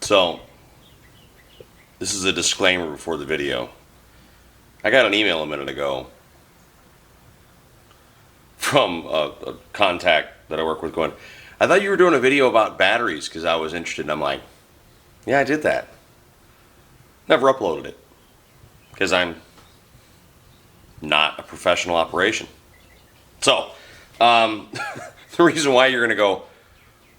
So, this is a disclaimer before the video. I got an email a minute ago from a contact that I work with going, I thought you were doing a video about batteries because I was interested. And I'm like, yeah, I did that. Never uploaded it because I'm not a professional operation. So, the reason why you're going to go,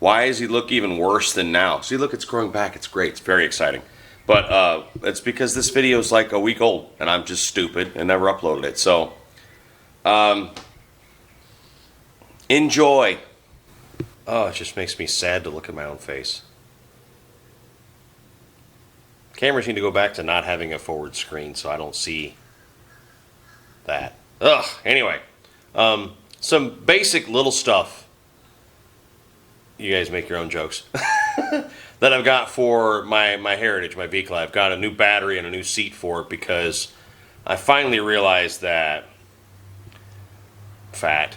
why does he look even worse than now? See, look, it's growing back. It's great. It's very exciting. But it's because this video is like a week old, and I'm just stupid and never uploaded it. So, enjoy. Oh, it just makes me sad to look at my own face. Cameras need to go back to not having a forward screen so I don't see that. Ugh. Anyway, some basic little stuff. You guys make your own jokes. That I've got for my Heritage, my Vicla. I've got a new battery and a new seat for it because I finally realized that fat.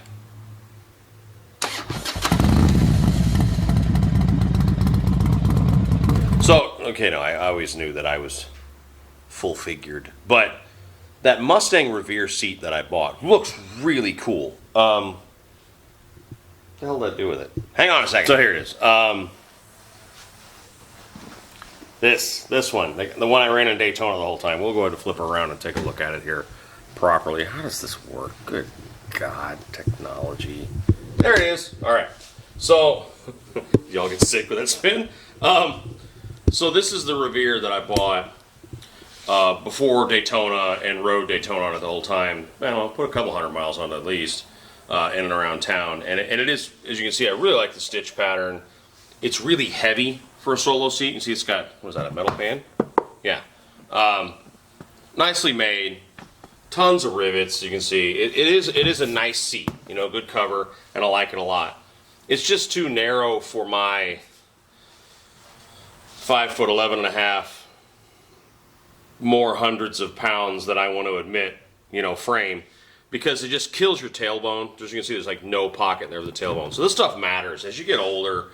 So, okay, no, I always knew that I was full-figured. But that Mustang Revere seat that I bought looks really cool. What the hell did I do with it? Hang on a second. So here it is. This one, the one I ran in Daytona the whole time. We'll go ahead and flip around and take a look at it here properly. How does this work? Good God, technology. There it is. All right. So, y'all get sick with that spin? So this is the Revere that I bought before Daytona and rode Daytona on it the whole time. I'll put a couple hundred miles on it at least in and around town. And it is, as you can see, I really like the stitch pattern. It's really heavy for a solo seat. You can see it's got, what is that, a metal band? Yeah. Nicely made. Tons of rivets, you can see. It is a nice seat, you know, good cover, and I like it a lot. It's just too narrow for my 5'11.5", more hundreds of pounds that I want to admit, you know, frame, because it just kills your tailbone. As you can see, there's like no pocket there for the tailbone. So this stuff matters as you get older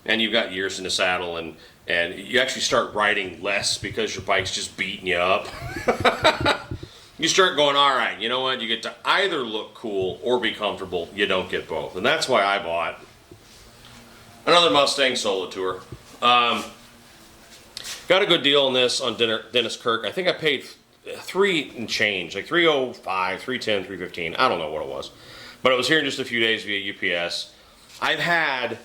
and you've got years in the saddle, and you actually start riding less because your bike's just beating you up. You start going, all right, you know what? You get to either look cool or be comfortable. You don't get both. And that's why I bought another Mustang Solo Tour. Got a good deal on this on Dennis Kirk. I think I paid $3 and change, like $305, $310, $315. I don't know what it was. But it was here in just a few days via UPS. I've had,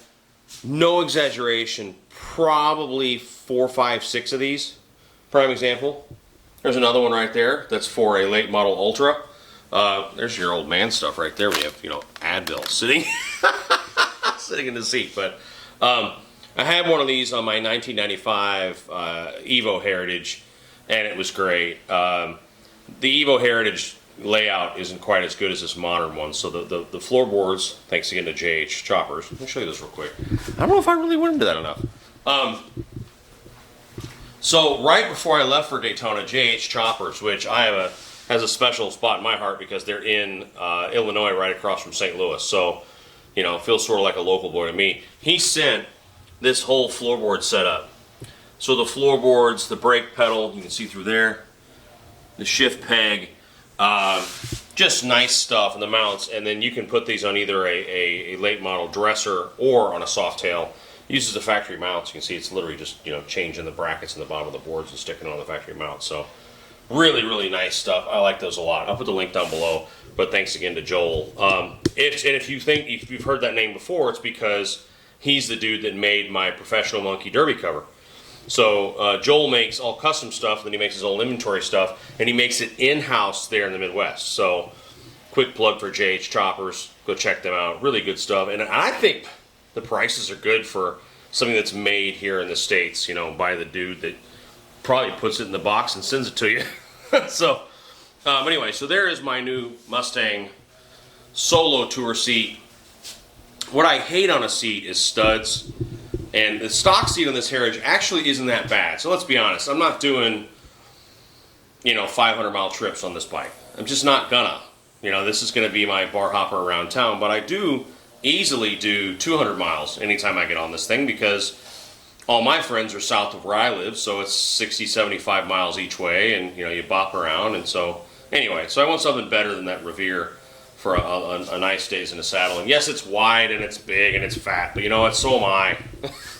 no exaggeration, probably 4, 5, 6 of these. Prime example. There's another one right there that's for a late model Ultra. There's your old man stuff right there. We have, you know, Advil sitting sitting in the seat. But I had one of these on my 1995 Evo Heritage, and it was great. The Evo Heritage layout isn't quite as good as this modern one. So the floorboards, thanks again to JH Choppers. Let me show you this real quick. I don't know if I really went into that enough. So right before I left for Daytona, JH Choppers, which has a special spot in my heart because they're in Illinois, right across from St. Louis. So, you know, feels sort of like a local boy to me. He sent this whole floorboard setup. So the floorboards, the brake pedal, you can see through there, the shift peg, just nice stuff, and the mounts. And then you can put these on either a late model dresser or on a soft tail. Uses the factory mounts. You can see it's literally just, you know, changing the brackets in the bottom of the boards and sticking on the factory mount. So really, really nice stuff. I like those a lot. I'll put the link down below. But thanks again to Joel. If you've heard that name before, it's because he's the dude that made my professional monkey derby cover. So Joel makes all custom stuff, and then he makes his own inventory stuff, and he makes it in-house there in the Midwest. So quick plug for JH Choppers. Go check them out. Really good stuff. And I think the prices are good for something that's made here in the States, you know, by the dude that probably puts it in the box and sends it to you. So, anyway, so there is my new Mustang Solo Tour seat. What I hate on a seat is studs. And the stock seat on this Heritage actually isn't that bad. So let's be honest, I'm not doing, you know, 500-mile trips on this bike. I'm just not gonna. You know, this is gonna be my bar hopper around town, but I do easily do 200 miles anytime I get on this thing because all my friends are south of where I live, so it's 60, 75 miles each way, and you know, you bop around. And so anyway, so I want something better than that Revere for a nice days in the saddle. And yes, it's wide and it's big and it's fat, but you know what, so am I.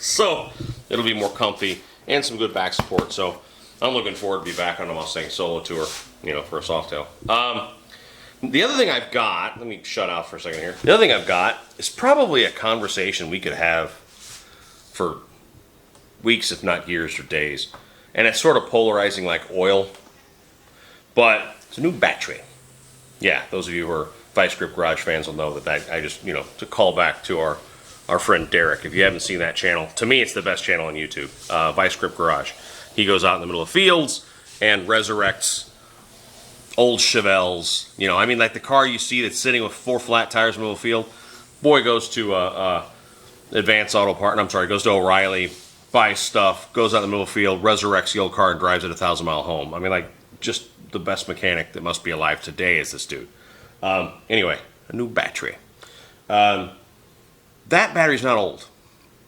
So it'll be more comfy and some good back support. So I'm looking forward to be back on the Mustang solo tour, you know, for a Softail. The other thing I've got, let me shut out for a second here. The other thing I've got is probably a conversation we could have for weeks, if not years or days. And it's sort of polarizing like oil, but it's a new battery. Yeah, those of you who are Vice Grip Garage fans will know that I just, you know, to call back to our friend Derek. If you haven't seen that channel, to me it's the best channel on YouTube, Vice Grip Garage. He goes out in the middle of fields and resurrects old Chevelles. You know, I mean, like the car you see that's sitting with 4 flat tires in the middle of the field. Boy goes to Advanced Auto Part, I'm sorry, goes to O'Reilly, buys stuff, goes out in the middle of the field, resurrects the old car and drives it 1,000-mile home. I mean, like, just the best mechanic that must be alive today is this dude. Anyway, a new battery. That battery's not old,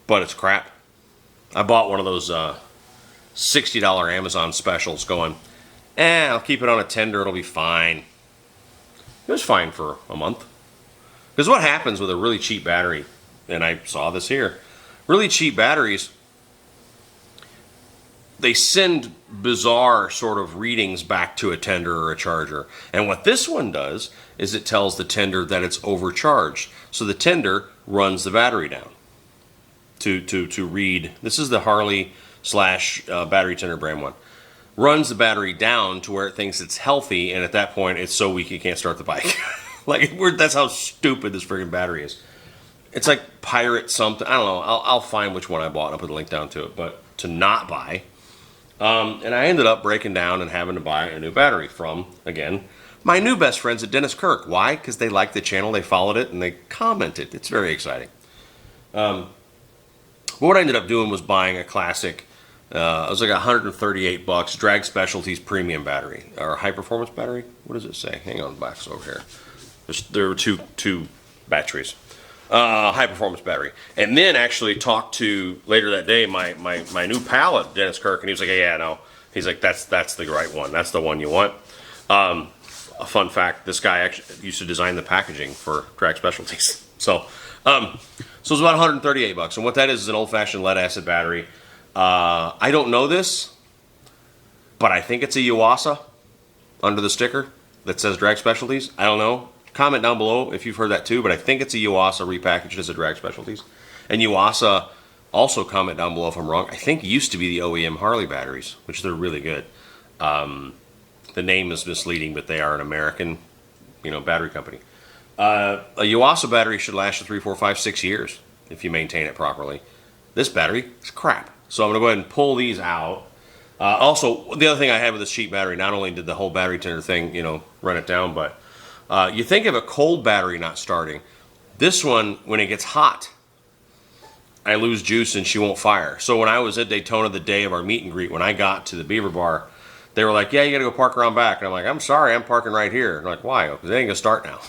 but it's crap. I bought one of those $60 Amazon specials going, I'll keep it on a tender, it'll be fine. It was fine for a month. Because what happens with a really cheap battery, and I saw this here, really cheap batteries, they send bizarre sort of readings back to a tender or a charger. And what this one does is it tells the tender that it's overcharged. So the tender runs the battery down to read. This is the Harley / battery tender brand one. Runs the battery down to where it thinks it's healthy, and at that point it's so weak it can't start the bike. Like, that's how stupid this friggin' battery is. It's like Pirate something. I don't know. I'll find which one I bought and I'll put a link down to it. But to not buy. And I ended up breaking down and having to buy a new battery from, again, my new best friends at Dennis Kirk. Why? Because they liked the channel, they followed it, and they commented. It's very exciting. But what I ended up doing was buying a classic, it was like $138, Drag Specialties premium battery, or high performance battery. What does it say? Hang on, box over here. There were two batteries. High performance battery. And then actually talked to, later that day, my new pal at Dennis Kirk, and he was like, yeah, no. He's like, that's the right one. That's the one you want. A fun fact, this guy actually used to design the packaging for Drag Specialties. So it's about $138. And what that is an old-fashioned lead-acid battery. I don't know this, but I think it's a Yuasa under the sticker that says Drag Specialties. I don't know. Comment down below if you've heard that too, but I think it's a Yuasa repackaged as a Drag Specialties. And Yuasa, also comment down below if I'm wrong, I think used to be the OEM Harley batteries, which they're really good. The name is misleading, but they are an American, battery company. A Yuasa battery should last you 3, 4, 5, 6 years if you maintain it properly. This battery is crap. So I'm going to go ahead and pull these out. Also, the other thing I had with this cheap battery, not only did the whole battery tender thing, run it down, but you think of a cold battery not starting. This one, when it gets hot, I lose juice and she won't fire. So when I was at Daytona the day of our meet and greet, when I got to the Beaver Bar, they were like, yeah, you got to go park around back. And I'm like, I'm sorry, I'm parking right here. They're like, why? Because it ain't going to start now.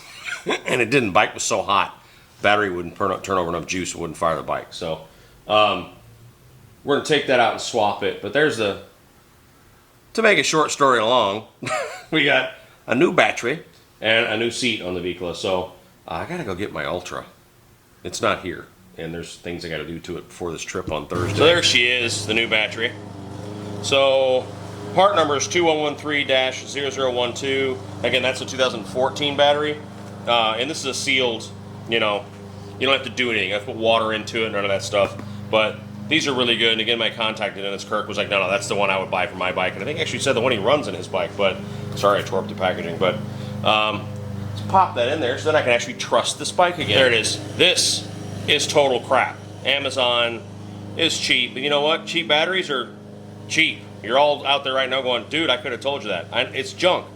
And it didn't. Bike was so hot, battery wouldn't turn over enough juice, it wouldn't fire the bike. So we're going to take that out and swap it. But there's to make a short story long, we got a new battery and a new seat on the Vicla. So I got to go get my Ultra. It's not here. And there's things I got to do to it before this trip on Thursday. So there she is, the new battery. So part number is 2113-0012. Again, that's a 2014 battery. And this is a sealed, you don't have to do anything. You have to put water into it, none of that stuff. But these are really good. And again, my contact at Dennis Kirk was like, no, that's the one I would buy for my bike. And I think actually said the one he runs in his bike. But sorry, I tore up the packaging. But let's pop that in there so then I can actually trust this bike again. There it is. This is total crap. Amazon is cheap. But you know what? Cheap batteries are cheap. You're all out there right now going, dude, I could have told you that. It's junk.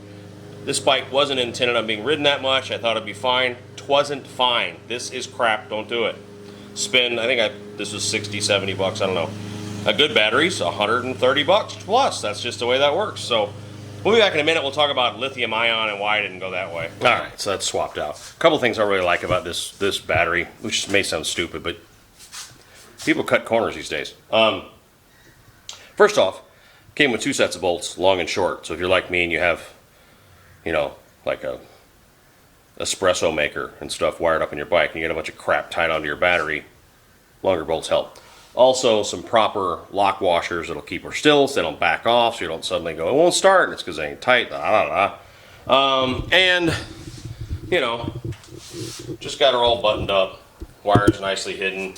This bike wasn't intended on being ridden that much. I thought it'd be fine. Twasn't fine. This is crap. Don't do it. Spend, this was 60, 70 bucks. I don't know. A good battery's 130 bucks plus. That's just the way that works. So we'll be back in a minute. We'll talk about lithium ion and why I didn't go that way. All right, so that's swapped out. A couple things I really like about this battery, which may sound stupid, but People cut corners these days. First off, came with 2 sets of bolts, long and short. So if you're like me and you have, you know, like a espresso maker and stuff wired up in your bike, and you get a bunch of crap tied onto your battery, longer bolts help. Also, some proper lock washers that'll keep her still, so they don't back off, so you don't suddenly go, it won't start, and it's because they ain't tight, and, you know, just got her all buttoned up, wires nicely hidden.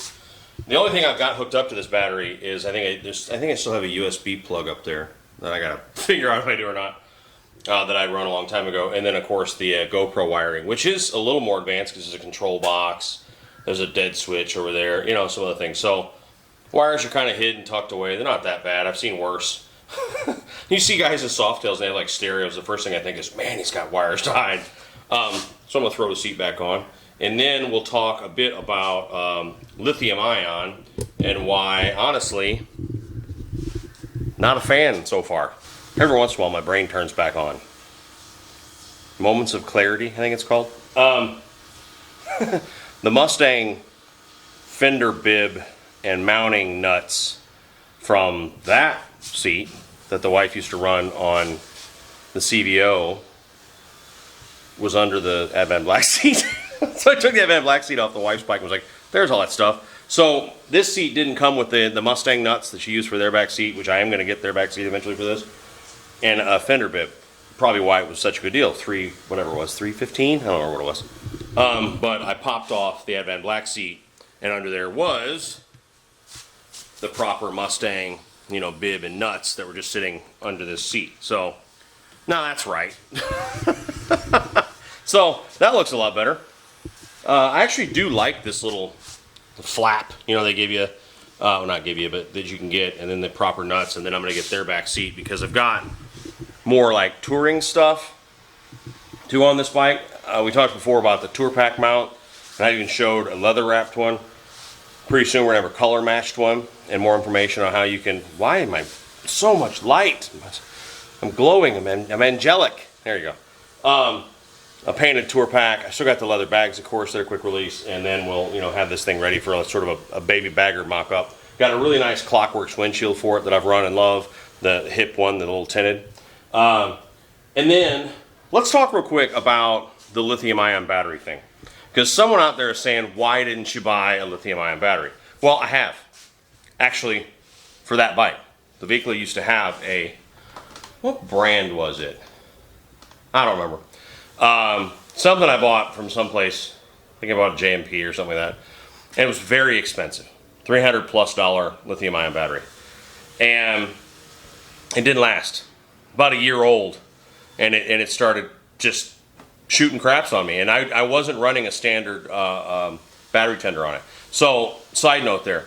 The only thing I've got hooked up to this battery is I think I still have a USB plug up there that I gotta figure out if I do or not, that I run a long time ago. And then of course the GoPro wiring, which is a little more advanced because there's a control box, there's a dead switch over there, you know, some other things. So wires are kind of hidden, tucked away. They're not that bad. I've seen worse. You see guys in Softails and they have like stereos. The first thing I think is, man, he's got wires tied. So I'm gonna throw the seat back on. And then we'll talk a bit about lithium ion and why, honestly, not a fan so far. Every once in a while, my brain turns back on. Moments of clarity, I think it's called. The Mustang fender bib and mounting nuts from that seat that the wife used to run on the CVO was under the Advan Black seat. So I took the Advan Black seat off the wife's bike and was like, there's all that stuff. So this seat didn't come with the Mustang nuts that she used for their back seat, which I am going to get their back seat eventually for this, and a fender bib. Probably why it was such a good deal. Whatever it was, $315? I don't remember what it was. But I popped off the Advan Black seat, and under there was the proper Mustang, you know, bib and nuts that were just sitting under this seat. So, now that's right. So, that looks a lot better. I actually do like this little flap, you know, they give you, well, not give you, but that you can get, and then the proper nuts, and then I'm going to get their back seat because I've got more like touring stuff too on this bike. We talked before about the Tour Pack mount, and I even showed a leather wrapped one. Pretty soon we're going to have a color matched one and more information on how you can, why am I so much light? I'm glowing, I'm angelic. There you go. A painted Tour Pack. I still got the leather bags, of course, they're quick release, and then we'll, you know, have this thing ready for a sort of a baby bagger mock-up. Got a really nice Clockworks windshield for it that I've run and love, the hip one, the little tinted. And then let's talk real quick about the lithium-ion battery thing, because someone out there is saying, why didn't you buy a lithium-ion battery? Well, I have, actually, for that bike. The Vicla used to have a, what brand was it? I don't remember. Something I bought from someplace, I think I bought a JMP or something like that, and it was very expensive, $300+ lithium ion battery, and it didn't last. About a year old, and it started just shooting craps on me, and I wasn't running a standard battery tender on it. So, side note there,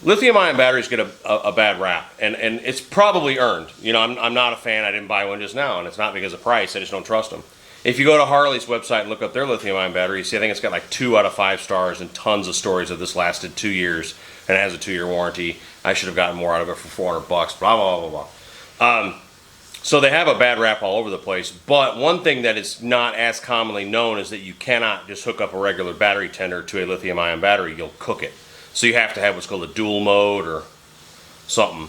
lithium ion batteries get a bad rap, and it's probably earned. You know, I'm not a fan. I didn't buy one just now, and it's not because of price. I just don't trust them. If you go to Harley's website and look up their lithium-ion battery, you see I think it's got like 2 out of 5 stars and tons of stories of this lasted 2 years and it has a 2-year warranty. I should have gotten more out of it for $400, blah, blah, blah, blah. So they have a bad rap all over the place, but one thing that is not as commonly known is that you cannot just hook up a regular battery tender to a lithium-ion battery. You'll cook it. So you have to have what's called a dual mode or something.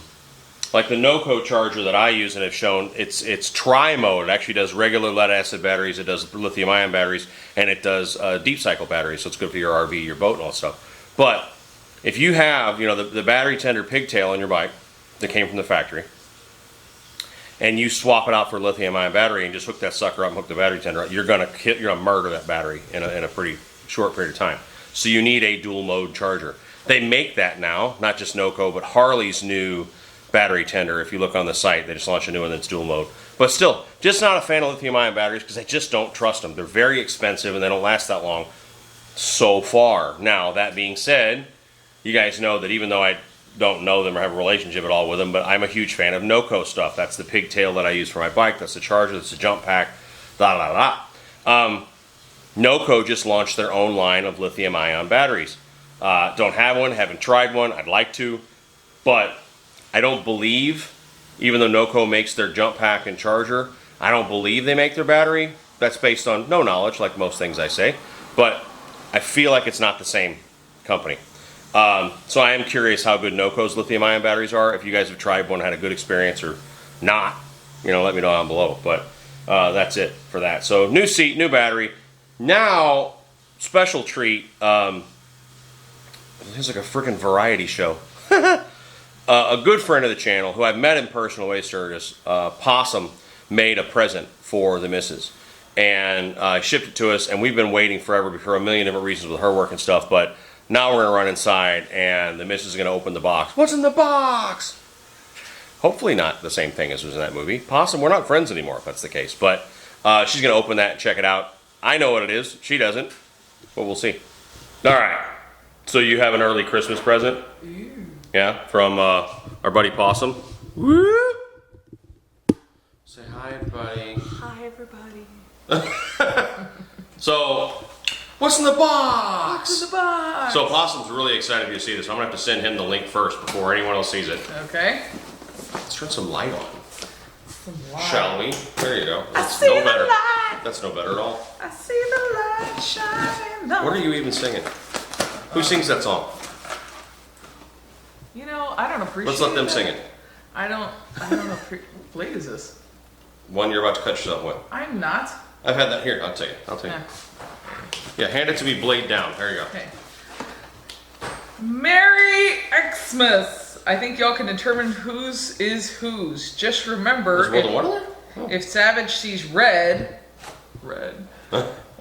Like the NOCO charger that I use and have shown, it's tri-mode. It actually does regular lead acid batteries, it does lithium ion batteries, and it does deep cycle batteries, so it's good for your RV, your boat, and all that stuff. But if you have, you know, the battery tender pigtail on your bike that came from the factory, and you swap it out for a lithium ion battery and just hook that sucker up and hook the battery tender up, you're gonna murder that battery in a pretty short period of time. So you need a dual mode charger. They make that now, not just NOCO, but Harley's new battery tender. If you look on the site, they just launched a new one that's dual mode. But still, just not a fan of lithium ion batteries because I just don't trust them. They're very expensive and they don't last that long so far. Now, that being said, you guys know that even though I don't know them or have a relationship at all with them, but I'm a huge fan of NOCO stuff. That's the pigtail that I use for my bike. That's the charger. That's the jump pack. NOCO just launched their own line of lithium ion batteries. Don't have one, haven't tried one. I'd like to, but I don't believe, even though NOCO makes their jump pack and charger, I don't believe they make their battery. That's based on no knowledge, like most things I say, but I feel like it's not the same company. So I am curious how good NOCO's lithium-ion batteries are. If you guys have tried one, had a good experience or not, let me know down below. But that's it for that. So new seat, new battery. Now, special treat. It's like a freaking variety show. A good friend of the channel, who I've met in person at Waste Sturgis, Possum, made a present for the missus. And shipped it to us, and we've been waiting forever for a million different reasons with her work and stuff, but now we're going to run inside, and the missus is going to open the box. What's in the box? Hopefully not the same thing as was in that movie. Possum, we're not friends anymore if that's the case, but she's going to open that and check it out. I know what it is. She doesn't, but we'll see. All right. So you have an early Christmas present? Ew. Yeah, from our buddy Possum. Woo! Say hi, everybody. Hi, everybody. So, what's in the box? What's in the box? So Possum's really excited for you to see this. I'm gonna have to send him the link first before anyone else sees it. Okay. Let's turn some light on. Wow. Shall we? There you go. I see the better. light. That's no better at all. I see the light shining on. What are you even singing? Who sings that song? I don't appreciate. Let's let them that. sing it. I don't know. What blade is this? One you're about to cut yourself with. I'm not. I've had that here. I'll take it. Yeah, hand it to me blade down. There you go. Okay. Merry Xmas. I think y'all can determine whose is whose. Just remember, There's more than one of them? Oh. if Savage sees red,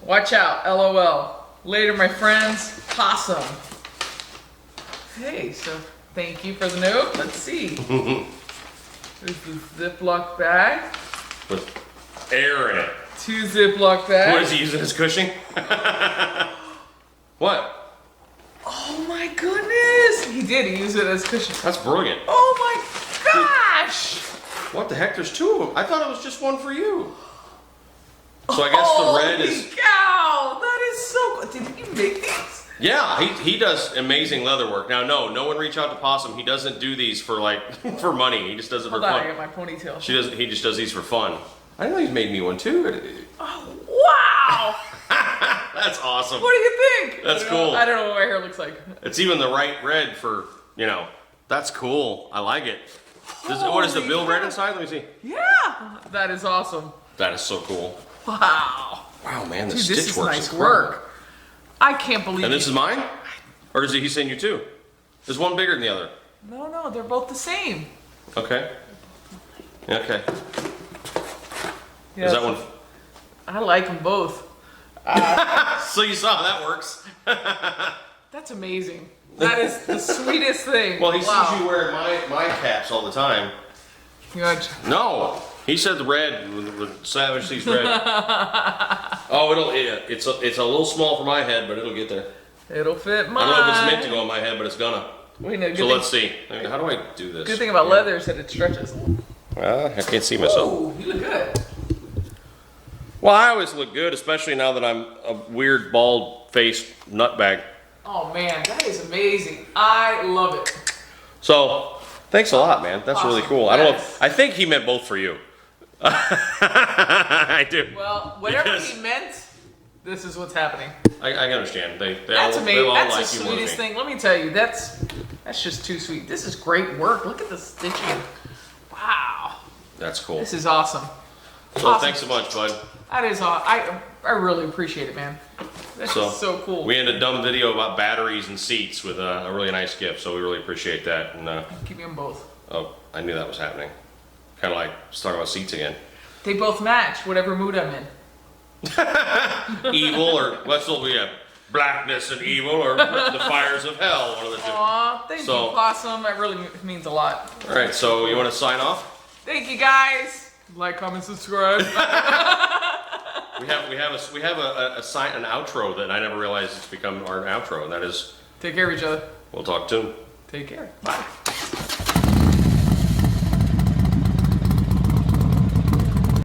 watch out. LOL. Later, my friends. Possum. Hey, so thank you for the note. Let's see. There's the Ziploc bag. With air in it. 2 Ziploc bags. What is he using as cushioning? What? Oh my goodness! He did. He used it as cushion. That's brilliant. Oh my gosh! What the heck? There's 2 of them. I thought it was just one for you. So I guess the red is... Holy cow! That is so good. Did he make these? Yeah, he does amazing leather work. Now, no one reach out to Possum. He doesn't do these for for money. He just does it Hold for on, fun. I got my ponytail. He just does these for fun. I didn't know he's made me one too. Oh, wow! That's awesome. What do you think? That's cool. I don't know what my hair looks like. It's even the right red for, that's cool. I like it. What is the bill red inside? Let me see. Yeah! That is awesome. That is so cool. Wow. Wow, man, the Dude, stitch this is work nice work. I can't believe And this is mine? Or is he send you 2? Is one bigger than the other? No, they're both the same. Okay. Okay. Yeah, Is that one? I like them both. So you saw how that works. That's amazing. That is the sweetest thing. Well, he Wow. sees you wearing my caps all the time. Good. No, he said the red. When Savage sees red. Oh, it's a little small for my head, but it'll get there. It'll fit mine. I don't know if it's meant to go on my head, but it's gonna. So let's see. How do I do this? Good thing about leather is that it stretches. I can't see myself. Oh, you look good. Well, I always look good, especially now that I'm a weird bald-faced nutbag. Oh man, that is amazing. I love it. So, thanks a lot, man. That's really cool. I don't know. Yes. I think he meant both for you. I do. Well, whatever he meant, this is what's happening. I understand. That's amazing. all That's like the you more than sweetest me. thing. Let me tell you, that's just too sweet. This is great work. Look at the stitching. Wow. That's cool. This is awesome. So awesome. thanks so much, bud. That is awesome. I really appreciate it, man. That's so cool. We had a dumb video about batteries and seats with a really nice gift, so we really appreciate that. And Keep me on both. oh, I knew that was happening. Kind of like just talking about seats again. They both match whatever mood I'm in. Evil or what's what we have? Blackness and evil or the fires of hell. One of the two. Aw, thank you, Possum. That really means a lot. All right, so you want to sign off? Thank you, guys. Like, comment, subscribe. We have an outro that I never realized it's become our outro, and that is Take care of each other. we'll talk soon. Take care. Bye.